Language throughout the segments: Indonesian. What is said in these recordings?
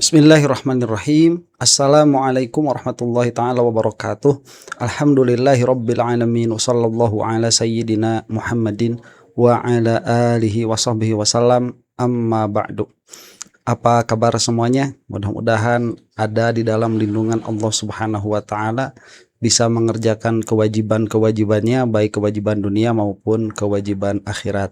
Bismillahirrahmanirrahim. Assalamualaikum warahmatullahi ta'ala wabarakatuh. Alhamdulillahi rabbil alamin. Wassallallahu ala sayyidina Muhammadin wa ala alihi wa sahbihi wasallam. Amma ba'du. Apa kabar semuanya? Mudah-mudahan ada di dalam lindungan Allah subhanahu wa ta'ala, bisa mengerjakan kewajiban-kewajibannya, baik kewajiban dunia maupun kewajiban akhirat.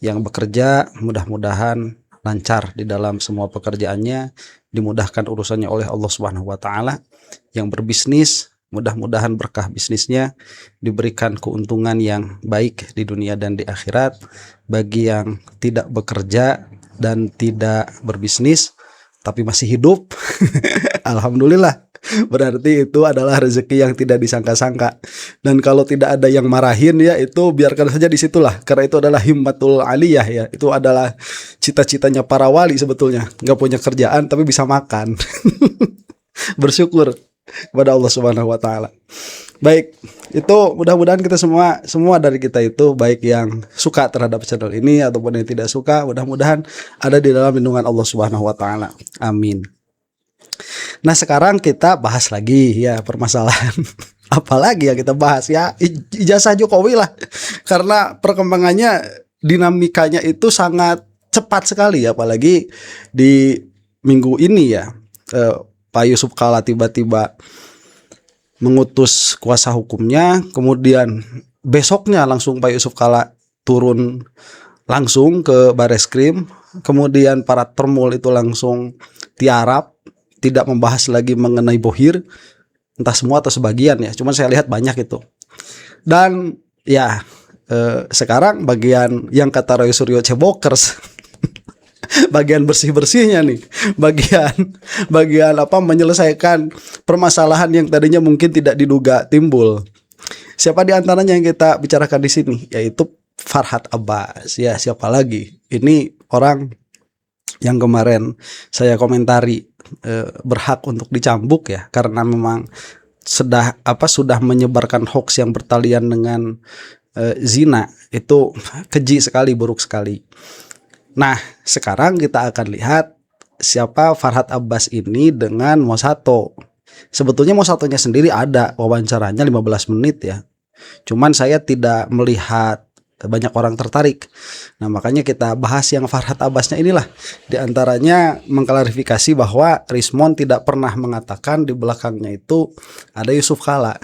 Yang bekerja mudah-mudahan lancar di dalam semua pekerjaannya, dimudahkan urusannya oleh Allah Subhanahu wa taala. Yang berbisnis, mudah-mudahan berkah bisnisnya, diberikan keuntungan yang baik di dunia dan di akhirat. Bagi yang tidak bekerja dan tidak berbisnis tapi masih hidup, alhamdulillah, berarti itu adalah rezeki yang tidak disangka-sangka. Dan kalau tidak ada yang marahin, ya itu biarkan saja di situlah, karena itu adalah himmatul aliyah, ya itu adalah cita-citanya para wali sebetulnya, nggak punya kerjaan tapi bisa makan. Bersyukur kepada Allah Subhanahu wa taala. Baik, itu mudah-mudahan kita semua dari kita itu, baik yang suka terhadap channel ini ataupun yang tidak suka, mudah-mudahan ada di dalam lindungan Allah Subhanahu wa taala. Amin. Nah, sekarang kita bahas lagi ya permasalahan apalagi ya kita bahas ya, ijazah Jokowi lah. Karena perkembangannya, dinamikanya itu sangat cepat sekali, apalagi di minggu ini ya. Pak Yusuf Kalla tiba-tiba mengutus kuasa hukumnya, kemudian besoknya langsung Pak Yusuf Kalla turun langsung ke Bareskrim, kemudian para termul itu langsung tiarap, tidak membahas lagi mengenai Bohir, entah semua atau sebagian ya, cuman saya lihat banyak itu. Dan ya sekarang bagian yang kata Roy Suryo cebokers, bagian bersih-bersihnya nih, bagian apa, menyelesaikan permasalahan yang tadinya mungkin tidak diduga timbul. Siapa di antaranya yang kita bicarakan di sini? Yaitu Farhad Abbas. Ya, siapa lagi? Ini orang yang kemarin saya komentari berhak untuk dicambuk ya, karena memang sudah menyebarkan hoax yang bertalian dengan zina. Itu keji sekali, buruk sekali. Nah, sekarang kita akan lihat siapa Farhad Abbas ini dengan Mosato. Sebetulnya Mosatonya sendiri ada wawancaranya 15 menit ya. Cuman saya tidak melihat banyak orang tertarik. Nah, makanya kita bahas yang Farhad Abbasnya inilah. Di antaranya mengklarifikasi bahwa Rismon tidak pernah mengatakan di belakangnya itu ada Yusuf Kalla.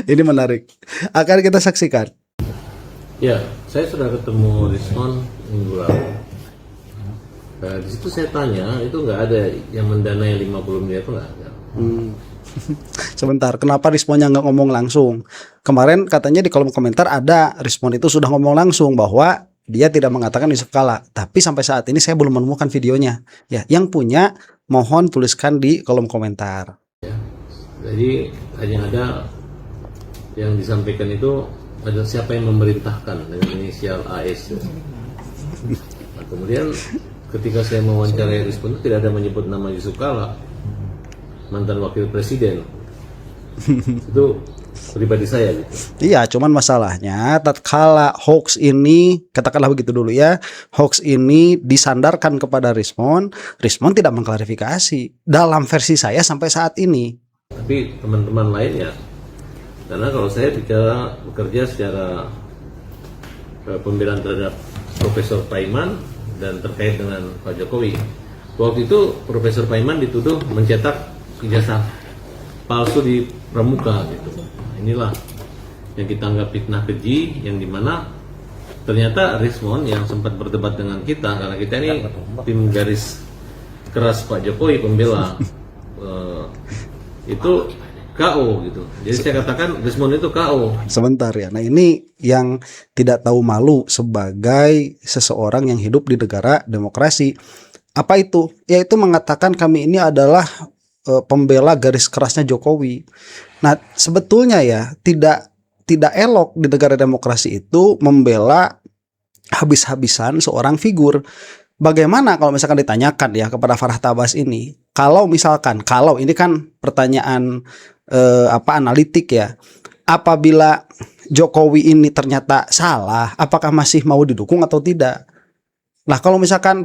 Ini menarik. Akan kita saksikan. Ya, saya sudah ketemu Rismon minggu lalu. Di situ saya tanya, itu nggak ada yang mendanai 50 miliar itu nggak ada. Sebentar, kenapa Rismonnya nggak ngomong langsung? Kemarin katanya di kolom komentar ada Rismon itu sudah ngomong langsung bahwa dia tidak mengatakan Yusuf Kalla. Tapi sampai saat ini saya belum menemukan videonya. Ya, yang punya mohon tuliskan di kolom komentar. Ya, jadi hanya ada yang disampaikan itu, ada siapa yang memerintahkan dengan inisial AS. Nah, kemudian ketika saya mewawancarai Rismon itu tidak ada menyebut nama Yusuf Kalla, mantan wakil presiden. Itu pribadi saya gitu. Iya, cuman masalahnya tatkala hoax ini, katakanlah begitu dulu ya, hoax ini disandarkan kepada Rismon tidak mengklarifikasi dalam versi saya sampai saat ini. Tapi teman-teman lainnya, karena kalau saya bekerja secara pembelaan terhadap Profesor Paiman dan terkait dengan Pak Jokowi. Waktu itu Profesor Paiman dituduh mencetak ijazah palsu di Pramuka gitu. Nah, inilah yang kita anggap fitnah keji, yang dimana ternyata Rismon yang sempat berdebat dengan kita, karena kita ini tim garis keras Pak Jokowi pembela, itu KO gitu. Jadi saya katakan Rismon itu KO. Sebentar ya. Nah, ini yang tidak tahu malu sebagai seseorang yang hidup di negara demokrasi. Apa itu? Yaitu mengatakan kami ini adalah pembela garis kerasnya Jokowi. Nah, sebetulnya ya tidak elok di negara demokrasi itu membela habis-habisan seorang figur. Bagaimana kalau misalkan ditanyakan ya kepada Farhad Abbas ini, kalau ini kan pertanyaan analitik ya, apabila Jokowi ini ternyata salah, apakah masih mau didukung atau tidak? Nah, kalau misalkan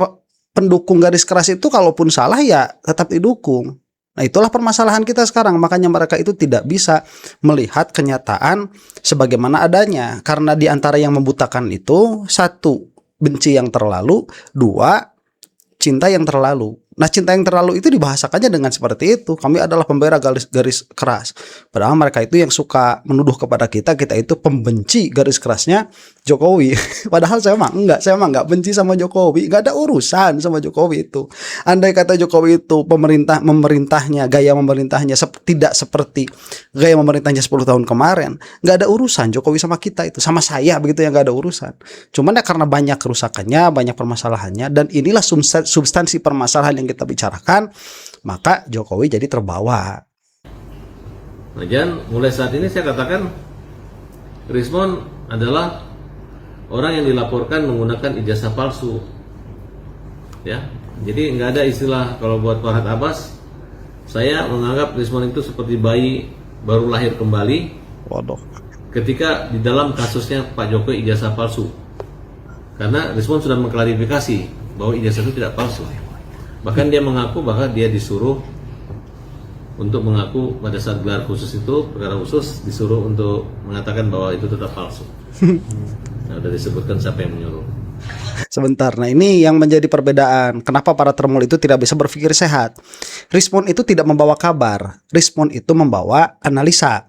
pendukung garis keras itu kalaupun salah ya tetap didukung. Nah, itulah permasalahan kita sekarang. Makanya mereka itu tidak bisa melihat kenyataan sebagaimana adanya. Karena di antara yang membutakan itu, satu, benci yang terlalu, dua, cinta yang terlalu. Nah, cinta yang terlalu itu dibahasakannya dengan seperti itu. Kami adalah pembela garis keras. Padahal mereka itu yang suka menuduh kepada kita itu pembenci garis kerasnya Jokowi. Padahal saya mah enggak benci sama Jokowi. Enggak ada urusan sama Jokowi itu. Andai kata Jokowi itu memerintahnya, gaya memerintahnya tidak seperti gaya memerintahnya 10 tahun kemarin, enggak ada urusan Jokowi sama kita itu. Sama saya begitu yang enggak ada urusan. Cuman ya karena banyak kerusakannya, banyak permasalahannya, dan inilah substansi permasalahan yang kita bicarakan, maka Jokowi jadi terbawa. Nah, Jan, mulai saat ini saya katakan Rismon adalah orang yang dilaporkan menggunakan ijazah palsu. Ya, jadi nggak ada istilah kalau buat Farhad Abbas. Saya menganggap Rismon itu seperti bayi baru lahir kembali. Waduh. Ketika di dalam kasusnya Pak Jokowi ijazah palsu, karena Rismon sudah mengklarifikasi bahwa ijazah itu tidak palsu. Bahkan dia mengaku bahwa dia disuruh untuk mengaku pada saat gelar khusus itu, perkara khusus, disuruh untuk mengatakan bahwa itu tetap palsu. Nah, udah disebutkan siapa yang menyuruh. Sebentar, nah ini yang menjadi perbedaan. Kenapa para termul itu tidak bisa berpikir sehat? Rismon itu tidak membawa kabar. Rismon itu membawa analisa.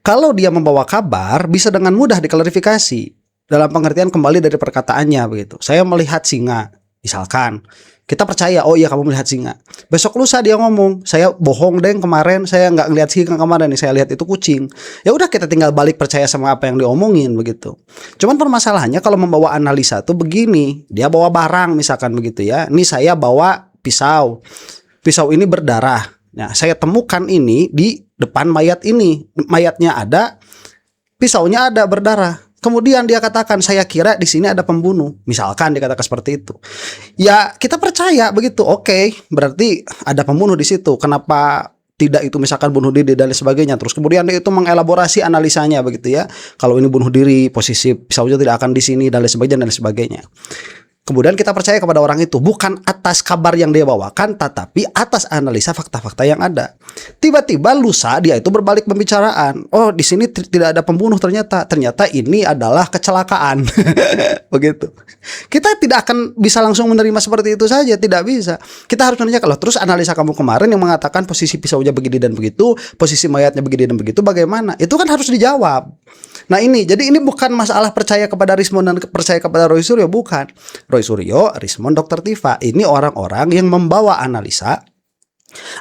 Kalau dia membawa kabar, bisa dengan mudah diklarifikasi. Dalam pengertian kembali dari perkataannya begitu. Saya melihat singa, misalkan. Kita percaya, oh iya kamu melihat singa. Besok lusa dia ngomong, saya bohong deng kemarin, saya nggak ngelihat singa kemarin nih, saya lihat itu kucing. Ya udah kita tinggal balik percaya sama apa yang diomongin begitu. Cuman permasalahannya kalau membawa analisa tuh begini, dia bawa barang misalkan begitu ya. Ini saya bawa pisau. Pisau ini berdarah. Nah, saya temukan ini di depan mayat ini. Mayatnya ada, pisaunya ada berdarah. Kemudian dia katakan, saya kira di sini ada pembunuh. Misalkan dikatakan seperti itu. Ya kita percaya begitu. Oke, berarti ada pembunuh di situ. Kenapa tidak itu misalkan bunuh diri dan lain sebagainya. Terus kemudian dia itu mengelaborasi analisanya begitu ya. Kalau ini bunuh diri, posisi pisaunya tidak akan di sini dan lain sebagainya dan lain sebagainya. Kemudian kita percaya kepada orang itu bukan atas kabar yang dia bawakan, tetapi atas analisa fakta-fakta yang ada. Tiba-tiba lusa dia itu berbalik pembicaraan. Oh, di sini tidak ada pembunuh ternyata ini adalah kecelakaan. Begitu. Kita tidak akan bisa langsung menerima seperti itu saja, tidak bisa. Kita harus menanya kalau terus analisa kamu kemarin yang mengatakan posisi pisaunya begini dan begitu, posisi mayatnya begini dan begitu, bagaimana? Itu kan harus dijawab. Nah jadi ini bukan masalah percaya kepada Rismon dan percaya kepada Roy Suryo, bukan. Roy Suryo, Rismon, Dr. Tifa, ini orang-orang yang membawa analisa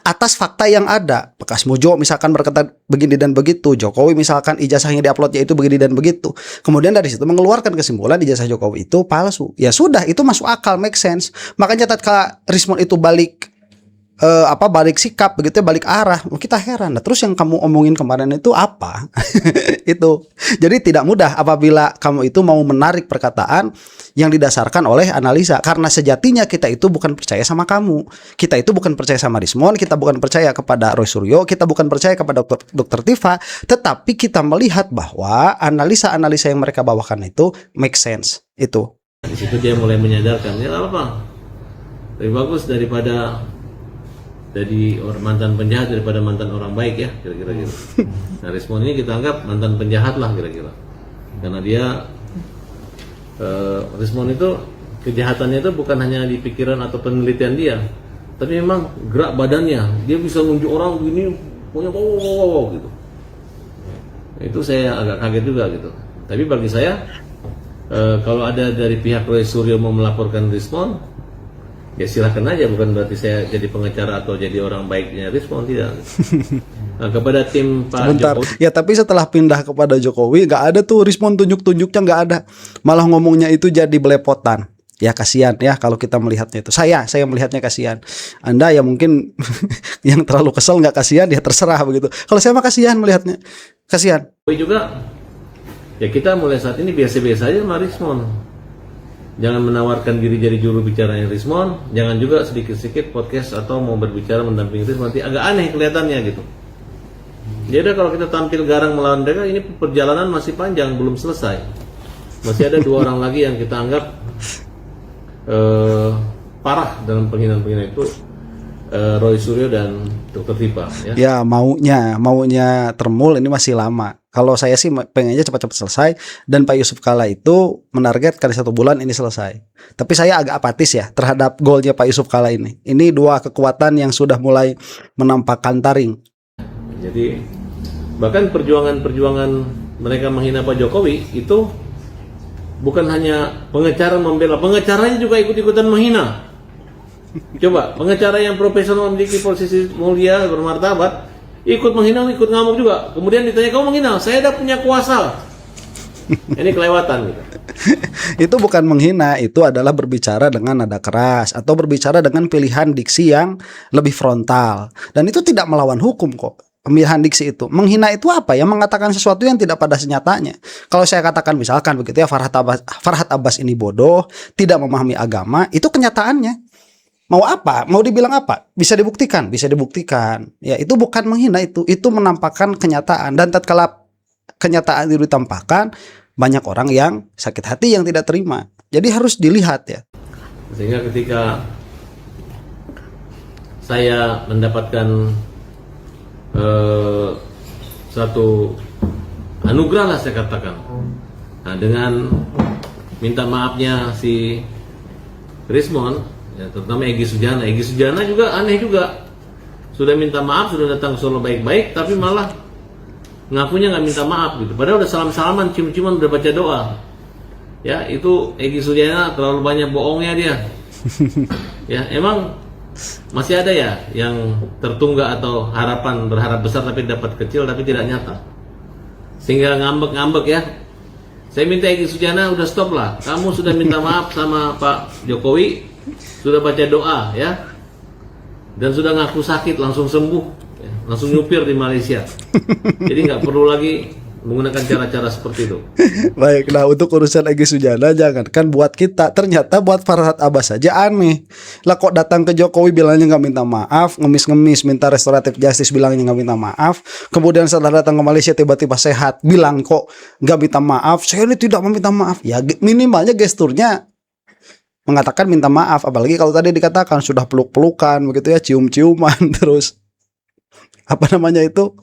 atas fakta yang ada. Bekas Mujo misalkan berkata begini dan begitu, Jokowi misalkan ijazahnya diuploadnya itu begini dan begitu. Kemudian dari situ mengeluarkan kesimpulan ijazah Jokowi itu palsu. Ya sudah, itu masuk akal, make sense. Makanya tatkala Rismon itu balik balik sikap begitu, balik arah, kita heran. Nah, terus yang kamu omongin kemarin itu apa? Itu. Jadi tidak mudah apabila kamu itu mau menarik perkataan yang didasarkan oleh analisa, karena sejatinya kita itu bukan percaya sama kamu. Kita itu bukan percaya sama Rismon, kita bukan percaya kepada Roy Suryo, kita bukan percaya kepada Dr. Tifa, tetapi kita melihat bahwa analisa-analisa yang mereka bawakan itu make sense. Itu. Di situ dia mulai menyadarkan, ya apa? Lebih bagus daripada jadi mantan penjahat daripada mantan orang baik ya, kira-kira gitu. Nah, Rismon ini kita anggap mantan penjahat lah kira-kira, karena dia Rismon itu kejahatannya itu bukan hanya di pikiran atau penelitian dia, tapi memang gerak badannya, dia bisa nunjuk orang begini, pokoknya wow gitu. Itu saya agak kaget juga gitu. Tapi bagi saya kalau ada dari pihak Roy Suryo mau melaporkan Rismon, ya silahkan aja, bukan berarti saya jadi pengacara atau jadi orang baiknya Rismon, tidak. Nah, kepada tim Pak Sebentar. Jokowi. Ya tapi setelah pindah kepada Jokowi nggak ada tuh Rismon tunjuk-tunjuknya, nggak ada. Malah ngomongnya itu jadi belepotan. Ya kasihan ya kalau kita melihatnya itu. Saya melihatnya kasihan. Anda ya mungkin yang terlalu kesel nggak kasihan, ya terserah begitu. Kalau saya mah kasihan melihatnya. Kasihan. Juga ya kita mulai saat ini biasa-biasa aja sama Rismon. Jangan menawarkan diri jadi juru bicaranya Rismon, jangan juga sedikit-sedikit podcast atau mau berbicara mendampingi Rismon, nanti agak aneh kelihatannya gitu. Jadi kalau kita tampil garang melawan mereka, ini perjalanan masih panjang, belum selesai. Masih ada 2 orang lagi yang kita anggap parah dalam penghinaan-penghinaan itu Roy Suryo dan Dr. Tipa ya. Ya, maunya Termul ini masih lama. Kalau saya sih pengennya cepat-cepat selesai, dan Pak Yusuf Kalla itu menargetkan 1 bulan ini selesai. Tapi saya agak apatis ya terhadap golnya Pak Yusuf Kalla ini. Ini 2 kekuatan yang sudah mulai menampakkan taring. Jadi bahkan perjuangan mereka menghina Pak Jokowi itu bukan hanya pengacara membela, pengacaranya juga ikut-ikutan menghina. Coba, pengacara yang profesional memiliki posisi mulia bermartabat ikut menghina, ikut ngamuk juga. Kemudian ditanya, kamu menghina? Saya udah punya kuasa. Ini kelewatan gitu. Itu bukan menghina, itu adalah berbicara dengan nada keras atau berbicara dengan pilihan diksi yang lebih frontal. Dan itu tidak melawan hukum kok. Pemilihan diksi itu. Menghina itu apa ya? Mengatakan sesuatu yang tidak pada senyatanya. Kalau saya katakan misalkan begitu ya, Farhad Abbas ini bodoh, tidak memahami agama, itu kenyataannya. Mau apa? Mau dibilang apa? Bisa dibuktikan, bisa dibuktikan. Ya, itu bukan menghina, itu menampakkan kenyataan. Dan tatkala kenyataan itu ditampakkan, banyak orang yang sakit hati, yang tidak terima. Jadi harus dilihat ya. Sehingga ketika saya mendapatkan satu anugerah lah saya katakan, nah, dengan minta maafnya si Rismon, ya, terutama Egy Sujana juga aneh juga, sudah minta maaf, sudah datang ke Solo baik-baik, tapi malah ngakunya nggak minta maaf gitu. Padahal udah salam-salaman, cium-ciuman, udah baca doa. Ya, itu Egy Sujana terlalu banyak bohongnya dia. Ya, emang masih ada ya yang tertunggak atau berharap besar tapi dapat kecil tapi tidak nyata. Sehingga ngambek-ngambek ya. Saya minta Egy Sujana udah stop lah. Kamu sudah minta maaf sama Pak Jokowi, sudah baca doa ya, dan sudah ngaku sakit, langsung sembuh ya, langsung nyupir di Malaysia. Jadi nggak perlu lagi menggunakan cara-cara seperti itu. Baik, nah untuk urusan Egy Sujana jangankan buat kita, ternyata buat Farhad Abbas saja aneh. Lah kok datang ke Jokowi bilangnya nggak minta maaf, ngemis-ngemis minta restoratif justice bilangnya nggak minta maaf, kemudian setelah datang ke Malaysia tiba-tiba sehat bilang kok nggak minta maaf, saya ini tidak meminta maaf. Ya minimalnya gesturnya mengatakan minta maaf, apalagi kalau tadi dikatakan sudah peluk-pelukan begitu ya, cium-ciuman, terus apa namanya itu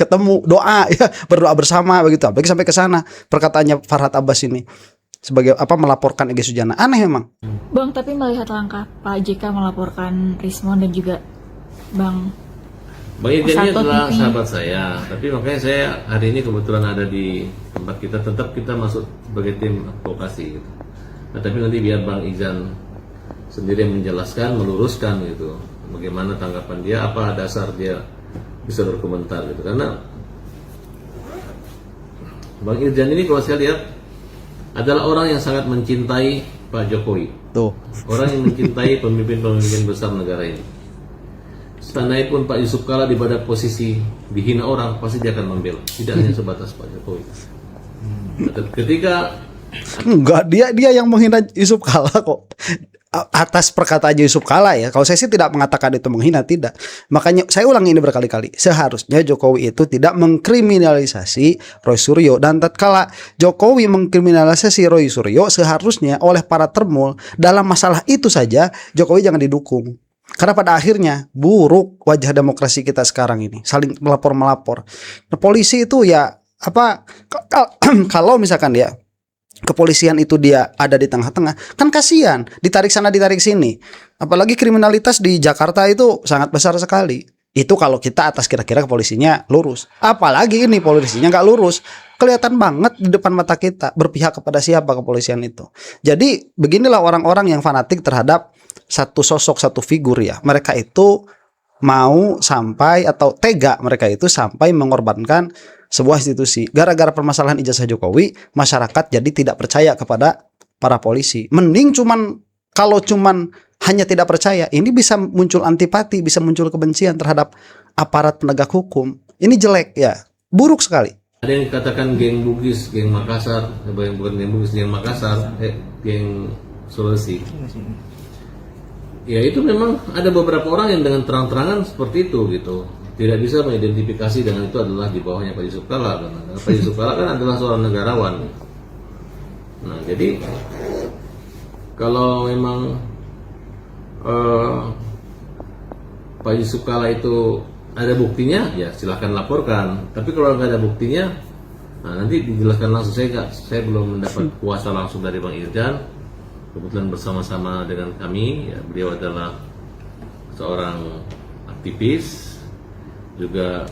ketemu doa ya, berdoa bersama begitu, apalagi sampai ke sana perkataannya Farhad Abbas ini sebagai apa, melaporkan Egy Sujana. Aneh memang. Bang, tapi melihat langkah Pak JK melaporkan Rismon dan juga Bang Irjen ini adalah sahabat saya, tapi makanya saya hari ini kebetulan ada di tempat kita, tetap kita masuk sebagai tim advokasi gitu. Nah, tapi nanti biar Bang Izan sendiri yang menjelaskan, meluruskan gitu, bagaimana tanggapan dia, apa dasar dia bisa berkomentar gitu. Karena Bang Irjan ini kalau saya lihat adalah orang yang sangat mencintai Pak Jokowi. Tuh. Orang yang mencintai pemimpin-pemimpin besar negara ini. Seandainya pun Pak Yusuf Kalla di pada posisi dihina orang, pasti dia akan membela. Tidak hanya sebatas Pak Jokowi. Ketika enggak, dia yang menghina Yusuf Kalla kok. Atas perkataan Yusuf Kalla ya. Kalau saya sih tidak mengatakan itu menghina, tidak. Makanya saya ulangi ini berkali-kali. Seharusnya Jokowi itu tidak mengkriminalisasi Roy Suryo, dan tatkala Jokowi mengkriminalisasi Roy Suryo, seharusnya oleh para termul dalam masalah itu saja Jokowi jangan didukung. Karena pada akhirnya buruk wajah demokrasi kita sekarang ini, saling melapor-melapor. Nah, polisi itu ya apa, kalau misalkan ya kepolisian itu dia ada di tengah-tengah, kan kasihan, ditarik sana ditarik sini. Apalagi kriminalitas di Jakarta itu sangat besar sekali. Itu kalau kita atas kira-kira kepolisinya lurus. Apalagi ini polisinya nggak lurus. Kelihatan banget di depan mata kita berpihak kepada siapa kepolisian itu. Jadi beginilah orang-orang yang fanatik terhadap satu sosok, satu figur ya. Mereka itu mau sampai atau tega mereka itu sampai mengorbankan sebuah institusi. Gara-gara permasalahan ijazah Jokowi, masyarakat jadi tidak percaya kepada para polisi. Mending kalau cuman hanya tidak percaya, ini bisa muncul antipati, bisa muncul kebencian terhadap aparat penegak hukum. Ini jelek ya, buruk sekali. ada yang katakan geng Bugis, geng Makassar, bukan geng Bugis, geng Makassar, geng Sulawesi. Ya itu memang ada beberapa orang yang dengan terang-terangan seperti itu gitu. Tidak bisa mengidentifikasi dengan itu adalah di bawahnya Pak Yusuf Kalla. Karena Pak Yusuf Kalla kan adalah seorang negarawan. Nah jadi Kalau memang Pak Yusuf Kala itu ada buktinya, ya silahkan laporkan. Tapi kalau nggak ada buktinya, nah nanti dijelaskan langsung. Saya belum mendapat kuasa langsung dari Bang Irjan. Kebetulan bersama-sama dengan kami, ya, beliau adalah seorang aktivis, juga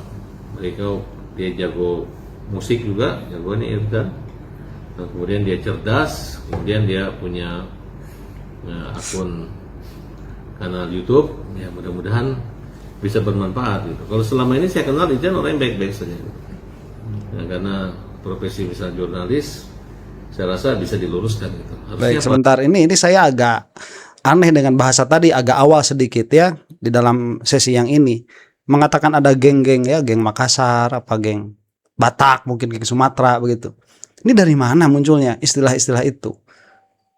dia jago musik juga, jago nih Irjan. Nah, kemudian dia cerdas, kemudian dia punya akun kanal YouTube, ya mudah-mudahan bisa bermanfaat gitu. Kalau selama ini saya kenal Irjan orang yang baik-baik saja gitu. Ya, karena profesi misal jurnalis, saya rasa bisa diluruskan gitu. Baik, sebentar ini saya agak aneh dengan bahasa tadi, agak awal sedikit ya di dalam sesi yang ini. Mengatakan ada geng-geng ya, geng Makassar, apa geng Batak, mungkin geng Sumatera begitu. Ini dari mana munculnya istilah-istilah itu?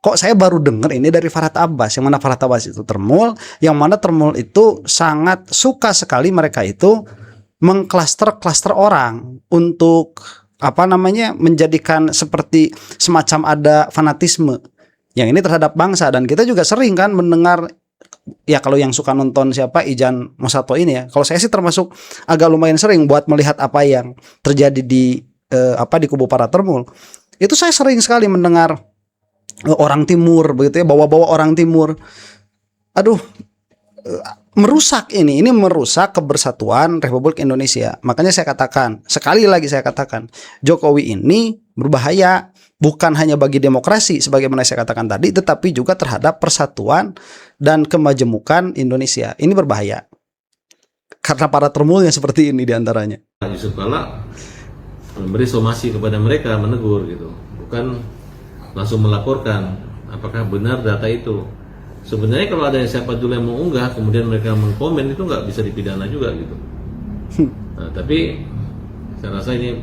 Kok saya baru dengar ini dari Farhat Abbas, yang mana Farhat Abbas itu termul, yang mana termul itu sangat suka sekali mereka itu mengklaster-klaster orang untuk apa namanya, menjadikan seperti semacam ada fanatisme yang ini terhadap bangsa. Dan kita juga sering kan mendengar, ya kalau yang suka nonton siapa Ijan Mosato ini ya, kalau saya sih termasuk agak lumayan sering buat melihat apa yang terjadi di di kubu para termul. Itu saya sering sekali mendengar orang timur begitu ya, bawa-bawa orang timur. Aduh, merusak ini merusak kebersatuan Republik Indonesia. Makanya saya katakan, sekali lagi saya katakan, Jokowi ini berbahaya, bukan hanya bagi demokrasi sebagaimana saya katakan tadi, tetapi juga terhadap persatuan dan kemajemukan Indonesia. Ini berbahaya karena para termulnya seperti ini diantaranya. Yusuf Kala memberi somasi kepada mereka, menegur gitu, bukan langsung melaporkan apakah benar data itu. Sebenarnya kalau ada yang siapa dulu yang mengunggah kemudian mereka mengkomen, itu nggak bisa dipidana juga gitu. Nah, tapi saya rasa ini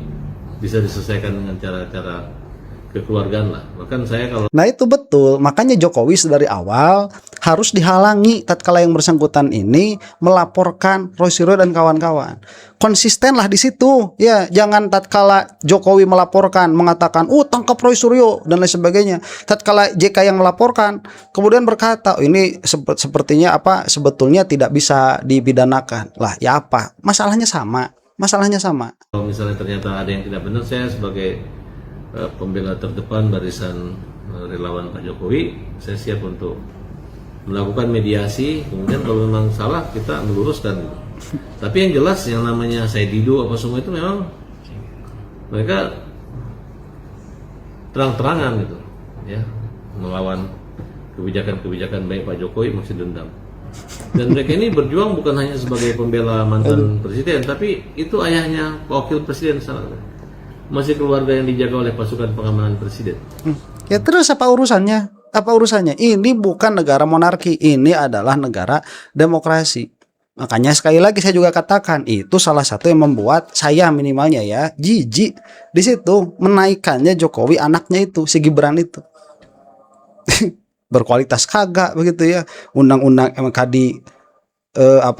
bisa diselesaikan dengan cara-cara kekeluargaan lah. Bahkan saya kalau Nah itu betul, makanya Jokowi dari awal harus dihalangi tatkala yang bersangkutan ini melaporkan Roy Suryo dan kawan-kawan. Konsistenlah di situ, ya jangan tatkala Jokowi melaporkan mengatakan, tangkap Roy Suryo dan lain sebagainya. Tatkala JK yang melaporkan kemudian berkata, ini sepertinya sebetulnya tidak bisa dipidanakan. Lah ya apa? Masalahnya sama. Kalau misalnya ternyata ada yang tidak benar, saya sebagai pembela terdepan barisan relawan Pak Jokowi, saya siap untuk melakukan mediasi. Kemudian kalau memang salah kita meluruskan. Tapi yang jelas yang namanya saya Dido apa semua itu memang mereka terang-terangan gitu, ya, melawan kebijakan-kebijakan baik Pak Jokowi, masih dendam. Dan mereka ini berjuang bukan hanya sebagai pembela mantan presiden, tapi itu ayahnya wakil presiden sana. Masih keluarga yang dijaga oleh pasukan pengamanan presiden. Ya terus apa urusannya? Ini bukan negara monarki, ini adalah negara demokrasi. Makanya sekali lagi saya juga katakan, itu salah satu yang membuat saya minimalnya ya jijik di situ menaikkannya Jokowi, anaknya itu si Gibran itu. Berkualitas kagak begitu ya. Undang-undang MK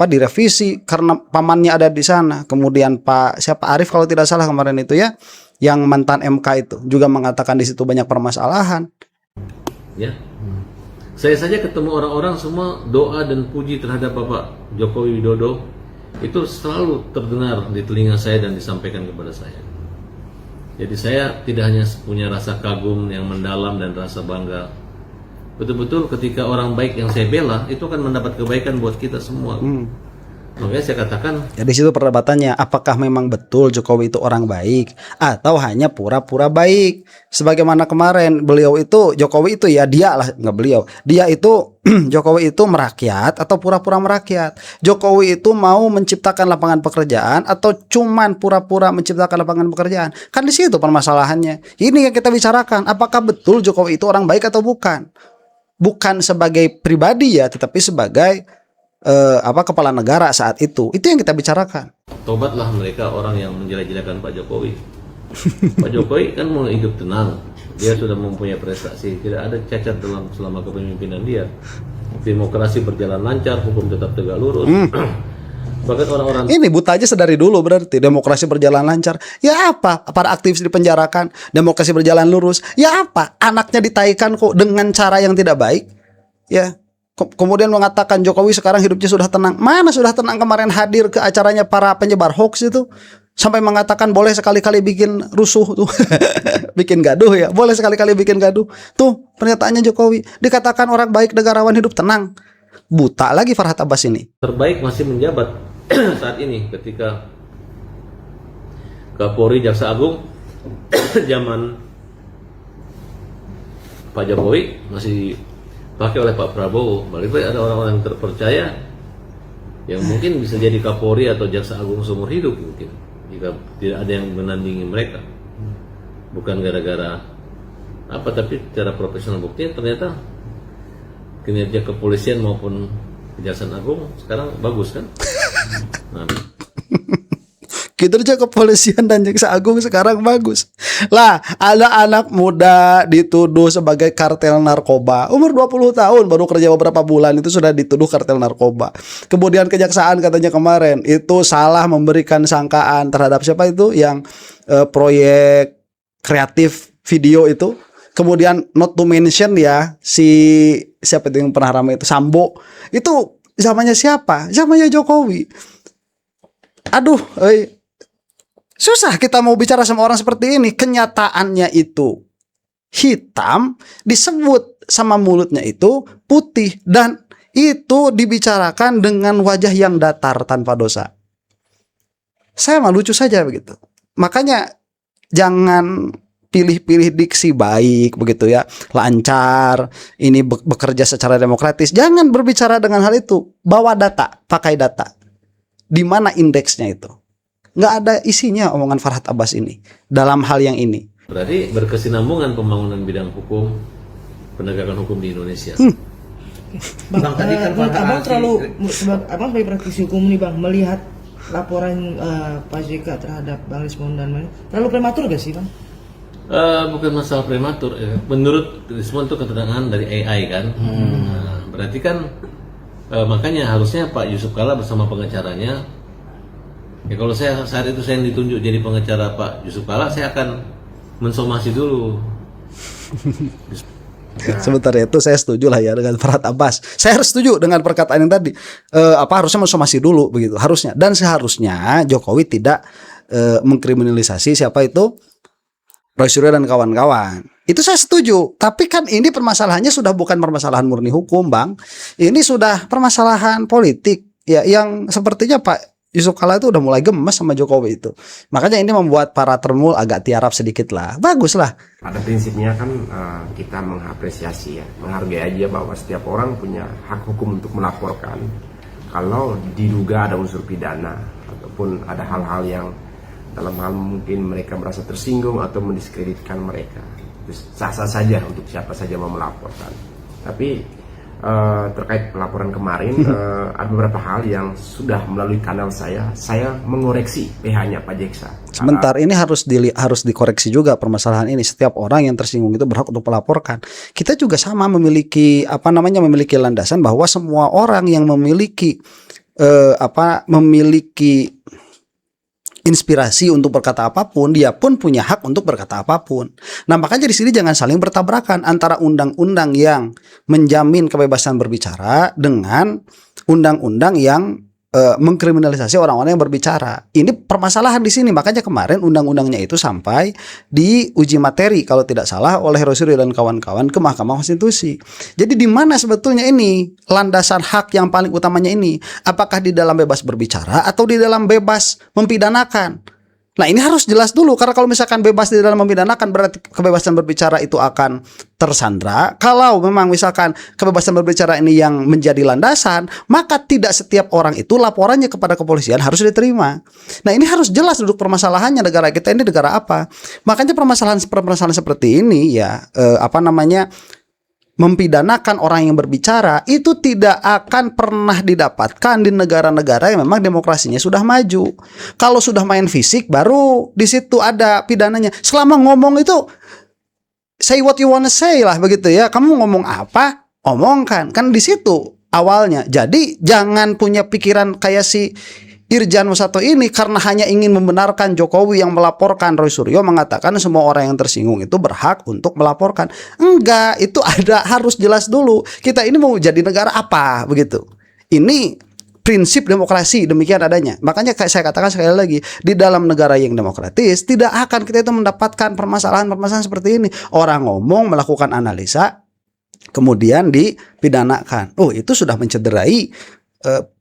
direvisi karena pamannya ada di sana. Kemudian Pak Arif kalau tidak salah kemarin itu ya, yang mantan MK itu juga mengatakan di situ banyak permasalahan. Ya, saya saja ketemu orang-orang semua doa dan puji terhadap Bapak Jokowi Widodo itu selalu terdengar di telinga saya dan disampaikan kepada saya. Jadi saya tidak hanya punya rasa kagum yang mendalam dan rasa bangga. Betul-betul ketika orang baik yang saya bela itu akan mendapat kebaikan buat kita semua. Makanya saya katakan, ya di situ perdebatannya, apakah memang betul Jokowi itu orang baik atau hanya pura-pura baik. Sebagaimana kemarin Jokowi itu ya dia itu Jokowi itu merakyat atau pura-pura merakyat. Jokowi itu mau menciptakan lapangan pekerjaan atau cuman pura-pura menciptakan lapangan pekerjaan. Kan di situ permasalahannya. Ini yang kita bicarakan, apakah betul Jokowi itu orang baik atau bukan. Bukan sebagai pribadi ya, tetapi sebagai kepala negara saat itu yang kita bicarakan. Tobatlah mereka orang yang menjelek-jelekan Pak Jokowi. Pak Jokowi kan mau hidup tenang, dia sudah mempunyai prestasi, tidak ada cacat selama kepemimpinan dia. Demokrasi berjalan lancar, hukum tetap tegak lurus. Bahkan orang-orang Ini buta aja sedari dulu berarti demokrasi berjalan lancar. Ya apa? Para aktivis dipenjarakan, demokrasi berjalan lurus. Ya apa? Anaknya ditaikan kok dengan cara yang tidak baik. Ya. Kemudian mengatakan Jokowi sekarang hidupnya sudah tenang. Mana sudah tenang kemarin hadir ke acaranya para penyebar hoax itu. Sampai mengatakan boleh sekali-kali bikin rusuh tuh. Bikin gaduh ya. Boleh sekali-kali bikin gaduh. Tuh pernyataannya Jokowi. Dikatakan orang baik, negarawan, hidup tenang. Buta lagi Farhad Abbas ini. terbaik masih menjabat saat ini ketika Kapolri Jaksa Agung zaman Pak Jokowi masih pakai oleh Pak Prabowo. Balik ada orang-orang yang terpercaya yang mungkin bisa jadi Kapolri atau Jaksa Agung seumur hidup mungkin jika tidak ada yang menandingi mereka. Bukan gara-gara apa, tapi secara profesional buktinya ternyata kinerja kepolisian maupun Kejaksaan Agung sekarang bagus kan? Nah, Kinerja kepolisian dan jaksa agung sekarang bagus. Lah, ada anak muda dituduh sebagai kartel narkoba. Umur 20 tahun baru kerja beberapa bulan itu sudah dituduh kartel narkoba. Kemudian kejaksaan katanya kemarin itu salah memberikan sangkaan terhadap siapa itu yang proyek kreatif video itu. Kemudian not to mention ya si siapa itu yang pernah ramai itu Sambo. Itu zamannya siapa? Zamannya Jokowi. Aduh, susah kita mau bicara sama orang seperti ini. Kenyataannya itu hitam, disebut sama mulutnya itu putih, dan itu dibicarakan dengan wajah yang datar tanpa dosa. Saya mah lucu saja begitu. Makanya jangan pilih-pilih diksi baik begitu ya, lancar, ini bekerja secara demokratis. Jangan berbicara dengan hal itu. Bawa data, pakai data. Di mana indeksnya itu? Nggak ada isinya omongan Farhad Abbas ini dalam hal yang ini. berarti berkesinambungan pembangunan bidang hukum, penegakan hukum di Indonesia. Bang, tadi kan abang sebagai praktisi hukum nih bang, melihat laporan Pak JK terhadap Bang Rismon dan Mani, terlalu prematur gak sih bang? Bukan masalah prematur. Menurut Rismon itu keterangan dari AI kan. Nah, berarti kan makanya harusnya Pak Yusuf Kalla bersama pengacaranya. Ya kalau saya saat itu saya ditunjuk jadi pengacara Pak Yusuf Kalla, saya akan mensomasi dulu. Sebentar ya, itu saya setuju lah ya dengan Farhad Abbas. Saya harus setuju dengan perkataan yang tadi. Harusnya mensomasi dulu begitu, harusnya. Dan seharusnya Jokowi tidak mengkriminalisasi siapa itu Roy Suryo dan kawan-kawan. Itu saya setuju. Tapi kan ini permasalahannya sudah bukan permasalahan murni hukum, Bang. Ini sudah permasalahan politik. Ya, yang sepertinya Pak Yusuf Kalla itu udah mulai gemes sama Jokowi itu. Makanya ini membuat para termul agak tiarap sedikit lah. Bagus lah. Pada prinsipnya kan kita mengapresiasi ya, menghargai aja bahwa setiap orang punya hak hukum untuk melaporkan kalau diduga ada unsur pidana ataupun ada hal-hal yang dalam hal mungkin mereka merasa tersinggung atau mendiskreditkan mereka. Terus sah-sah saja untuk siapa saja mau melaporkan. Tapi terkait pelaporan kemarin ada beberapa hal yang sudah melalui kanal saya mengoreksi PH-nya Pak Jeksa. Sebentar, ini harus dikoreksi juga permasalahan ini. Setiap orang yang tersinggung itu berhak untuk melaporkan. Kita juga sama memiliki memiliki landasan bahwa semua orang yang memiliki memiliki inspirasi untuk berkata apapun, dia pun punya hak untuk berkata apapun. Nah, makanya di sini jangan saling bertabrakan antara undang-undang yang menjamin kebebasan berbicara dengan undang-undang yang mengkriminalisasi orang-orang yang berbicara. Ini permasalahan di sini. Makanya kemarin undang-undangnya itu sampai diuji materi kalau tidak salah oleh Roy Suryo dan kawan-kawan ke Mahkamah Konstitusi. Jadi di mana sebetulnya ini landasan hak yang paling utamanya ini? Apakah di dalam bebas berbicara atau di dalam bebas mempidanakan? Nah, ini harus jelas dulu, karena kalau misalkan bebas di dalam memidanakan berarti kebebasan berbicara itu akan tersandra. Kalau memang misalkan kebebasan berbicara ini yang menjadi landasan, maka tidak setiap orang itu laporannya kepada kepolisian harus diterima. Nah, ini harus jelas duduk permasalahannya, negara kita ini negara apa. Makanya permasalahan seperti ini ya mempidanakan orang yang berbicara itu tidak akan pernah didapatkan di negara-negara yang memang demokrasinya sudah maju. Kalau sudah main fisik baru di situ ada pidananya. Selama ngomong itu say what you wanna say lah begitu ya. Kamu ngomong apa? Omongkan. Kan di situ awalnya. Jadi jangan punya pikiran kayak si Irjan Musato ini karena hanya ingin membenarkan Jokowi yang melaporkan, Roy Suryo mengatakan semua orang yang tersinggung itu berhak untuk melaporkan. Enggak, itu harus jelas dulu. Kita ini mau jadi negara apa begitu. Ini prinsip demokrasi demikian adanya. Makanya kayak saya katakan sekali lagi, di dalam negara yang demokratis tidak akan kita itu mendapatkan permasalahan-permasalahan seperti ini. Orang ngomong, melakukan analisa, kemudian dipidanakan. Oh, itu sudah mencederai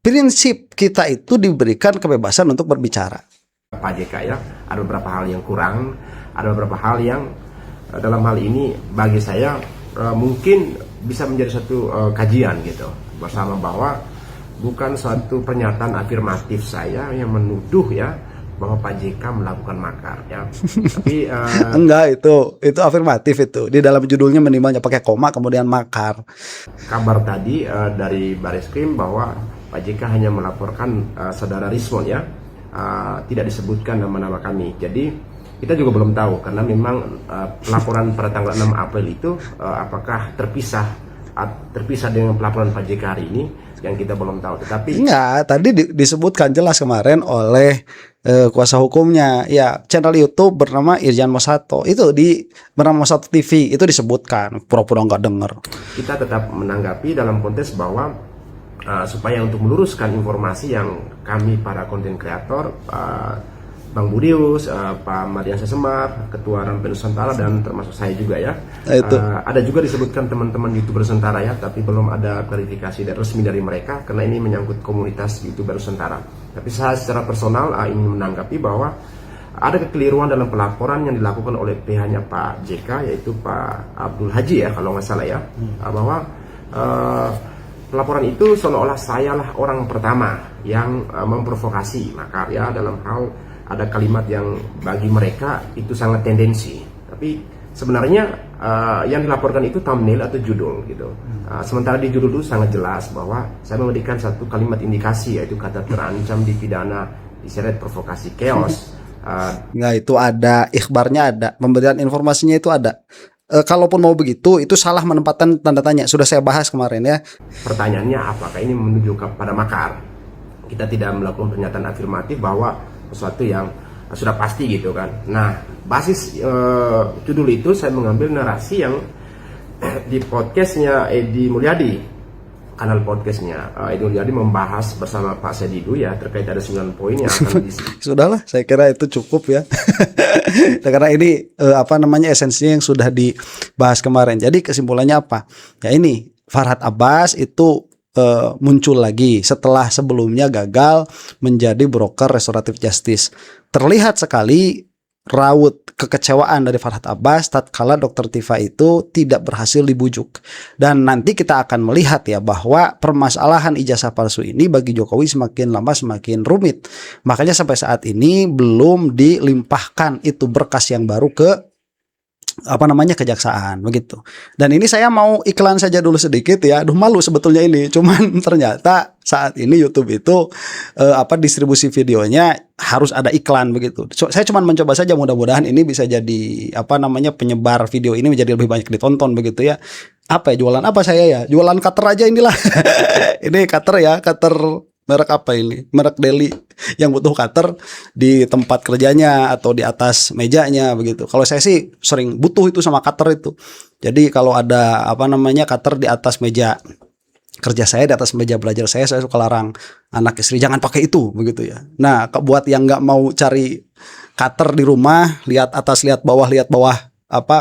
prinsip kita itu diberikan kebebasan untuk berbicara. Pak JK ya, ada beberapa hal yang kurang, ada beberapa hal yang dalam hal ini bagi saya mungkin bisa menjadi satu kajian gitu bersama, bahwa bukan suatu pernyataan afirmatif saya yang menuduh ya bahwa Pak JK melakukan makar ya. Tapi enggak, itu afirmatif, itu di dalam judulnya minimalnya pakai koma kemudian makar. Kabar tadi dari Bareskrim bahwa Pak JK hanya melaporkan saudara Rismon ya, tidak disebutkan nama-nama kami. Jadi kita juga belum tahu karena memang laporan pada tanggal 6 April itu apakah terpisah dengan pelaporan Pak JK hari ini, yang kita belum tahu. Tetapi enggak, tadi disebutkan jelas kemarin oleh kuasa hukumnya ya, channel YouTube bernama Irjan Musato, itu bernama Musato TV, itu disebutkan, pura-pura nggak dengar. Kita tetap menanggapi dalam konteks bahwa supaya untuk meluruskan informasi yang kami para konten kreator, Bang Budius, Pak Mardiansyah Semar, Ketua Rampen Nusantara, dan termasuk saya juga ya. Ada juga disebutkan teman-teman YouTuber Nusantara ya, tapi belum ada klarifikasi dan resmi dari mereka karena ini menyangkut komunitas YouTuber Nusantara. Tapi saya secara personal ingin menanggapi bahwa ada kekeliruan dalam pelaporan yang dilakukan oleh pihaknya Pak JK, yaitu Pak Abdul Haji ya kalau nggak salah ya, bahwa pelaporan itu seolah-olah sayalah orang pertama yang memprovokasi makar ya, dalam hal ada kalimat yang bagi mereka itu sangat tendensi, tapi sebenarnya yang dilaporkan itu thumbnail atau judul gitu. Sementara di judul itu sangat jelas bahwa saya memberikan satu kalimat indikasi, yaitu kata terancam dipidana diseret provokasi chaos. Nggak, itu ada ikhbarnya, ada pemberian informasinya, itu ada. Kalaupun mau begitu, itu salah menempatkan tanda tanya. Sudah saya bahas kemarin ya. Pertanyaannya, apakah ini menuju kepada makar? Kita tidak melakukan pernyataan afirmatif bahwa sesuatu yang sudah pasti gitu kan. Nah, basis judul itu saya mengambil narasi yang di podcastnya Edi Mulyadi, kanal podcastnya Edi Mulyadi membahas bersama Pak Sedidu ya, terkait ada 9 poin yang akan Sudahlah, saya kira itu cukup ya. Karena ini esensinya yang sudah dibahas kemarin. Jadi kesimpulannya apa? Ya ini, Farhad Abbas itu muncul lagi setelah sebelumnya gagal menjadi broker restoratif justice. Terlihat sekali raut kekecewaan dari Farhad Abbas tatkala Dr. Tifa itu tidak berhasil dibujuk. Dan nanti kita akan melihat ya bahwa permasalahan ijazah palsu ini bagi Jokowi semakin lama semakin rumit. Makanya sampai saat ini belum dilimpahkan itu berkas yang baru ke kejaksaan begitu. Dan ini saya mau iklan saja dulu sedikit ya. Aduh, malu sebetulnya ini. Cuman ternyata saat ini YouTube itu distribusi videonya harus ada iklan begitu. Saya cuman mencoba saja, mudah-mudahan ini bisa jadi penyebar video ini menjadi lebih banyak ditonton begitu ya. Jualan apa saya ya? Jualan cutter aja inilah. Ini cutter ya, cutter merek apa ini? Merek Deli yang butuh cutter di tempat kerjanya atau di atas mejanya begitu. Kalau saya sih sering butuh itu sama cutter itu. Jadi kalau ada cutter di atas meja kerja saya, di atas meja belajar saya suka larang anak istri jangan pakai itu begitu ya. Nah, buat yang nggak mau cari cutter di rumah, lihat atas, lihat bawah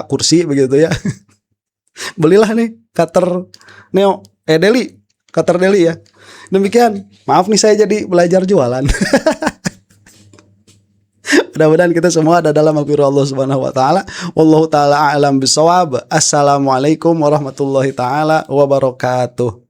kursi begitu ya. Belilah nih cutter Neo Deli, cutter Deli ya. Demikian, maaf nih saya jadi belajar jualan. Mudah-mudahan kita semua ada dalam maghfirah Allah Subhanahu wa taala. Wallahu taala a'lam bissawab. Assalamualaikum warahmatullahi taala wabarakatuh.